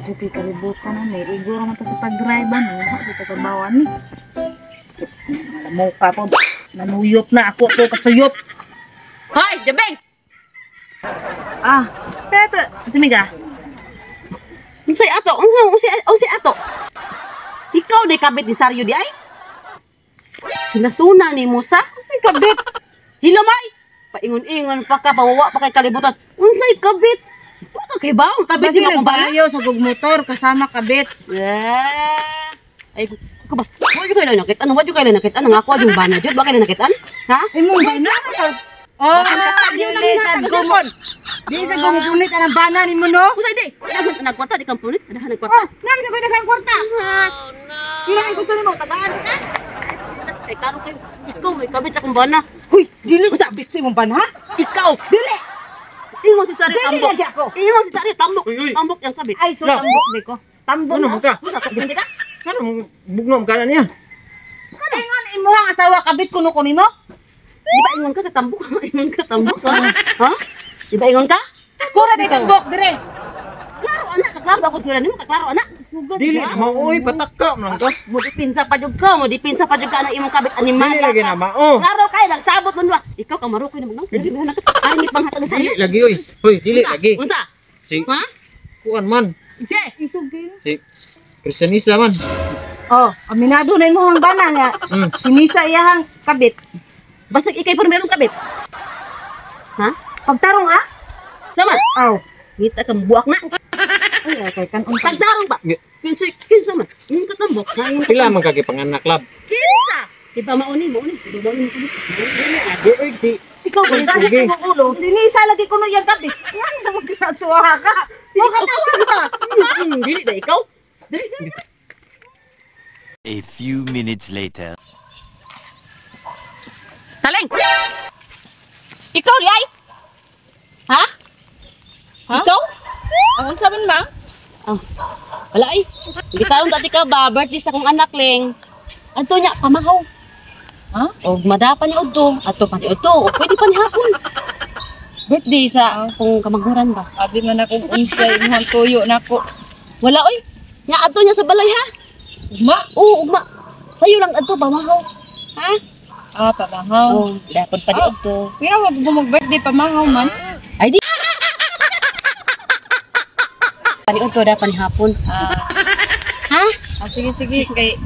Sige, kalibutan na. May iguro naman sa pag-drive ba? Hindi ka kabawan ni. Mukha po. Nanuyot na ako to kasuyot. Hoy, Jabeng! Pero, Simiga. Unsay ato? Unsay ato? Ikaw di kabit ni Saryo di ay? Sinasuna ni Musa? Unsay kabit? Hilamay! Paingon-ingon pa ka, pawawa pa kay kalibutan. Unsay kabit? Wala kay ba? Kabit Kasi sila kung ba? nagbayo sa gugmotor kasama kabit. Ay, ko ba? Wala kayo nakit. Ano? Wala kayo nakit. Ano nga ako yung bana dyan? Bakit na nakitan? Ha? Imo ba na? Di sa gumugunit ang bana ni mo no? Unsay di? Nagkwarta di kang punit. Adahan nagkwarta. Nang sa kuya sa kwarta. Kila ang gusto nimo tagaan ka? Ay, karo kayo. Ikaw, may kabit sa kumbana. Huy, dili ko sabit sa imong bana. Ikaw, dili! Ingon si Sari, Dili tambok. lagi ako. Ingon si Sari, tambok. Uy, uy. Tambok yung kabit. Ay, so tambok di ko. Tambok Ano na. mo ka? Hindi ka? Ano mo bugnom ka na niya? Ingon imuhang asawa kabit kuno ko nimo. Di ba ingon ka sa tambok? Ingon ka tambok? Ha? Di ba ingon ka? Kura di tambok dire. Klaro, anak. Kaklaro ako sila nimo. Kaklaro, anak. Sugod. Dili na mauoy patakka man ka. Mo dipinsa pa jud ka. Mo dipinsa pa jud ka ng imong kabit. Animal. Dili lagi na mao. Klaro kayo. Nagsabot mo ba? Ikaw ka marukoy naman. Ay, hindi pang hatag sa Dili iyo. lagi oy. Hoy, dili lagi. Unsa? Si Ha? kuan man. Ise. Isugin. Si Kristianisa man. Oh, aminado na imong bana nga. Sinisa iyahang kabit. Basig ikay por meron kabit. Ha? Pagtarong Sama. Aw. Ngita kang buwak na. Ay, kay kanon ka. Pagdarong ba? Kinsa man. Yung katambok. Pila man kagi panganak lab. Kinsa? Iba mauni. Mauni mo. Di oy si Ikaw ba dahil Sige. ka ulo? Sinisa lagi kuno yang kabit. Ano naman kinasuha ka? Mo katawa ka. Dili da ikaw. Dili. A few minutes later. Taleng. Ikaw di ay? Ha? Ikaw? Ang sabihin ba? Wala ay. Gitaron dati ka ba birthday sa kong anak leng. Adto nya pamahaw. Ha? O madapan ni udto. Ato pa ni udto. O pwede pa ni hapon. Birthday sa kong kamaguran ba? Abi man akong unsay imong tuyo nako. Wala oy. Nya adto nya sa balay ha. Ugma? Oo, ugma. Sayo lang adto pamahaw. Ha? Pamahaw. Oh, dapat pa di adto. Pero wag mo mag-birthday pamahaw man. Ay di. Paniod ko dapat ni hapon. Ha? Sige kay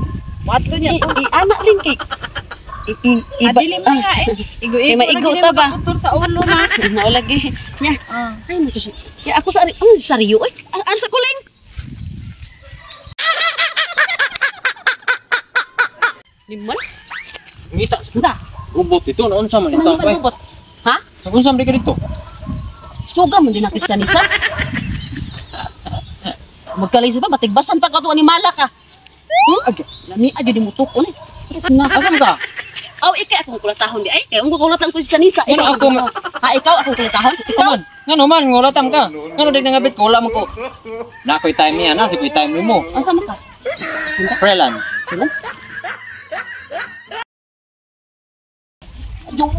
wato niya. Anak rin kay. Adili mo nga Kay maigo ta ba? Tutor sa ulo ma. Naulagi. Nya. Ay mo to si. Ya ako sa sariyo ay. Ano sa kuling? Liman? ngita Unta? ubot ito na unsa man ito Kanang bay. bubot. Ha? Unsa man ka dito? Suga mo din ang Kristianisa. Magkalisa ba? Batigbasan pa ka to ni Mala ka. Lami aja di mutok ko ni. Asa man ka? Aw, ikay akong kulatahon di ay. Kaya ang kulatang Kristianisa. Ano ako Ha, ikaw akong kulatahon? Ikaw? man? Ngano man ngulatam ka? Ngano dig nangabit ko wala man ko. Na koy time niya na, si koy time mo. Asa man ka? Freelance. Yung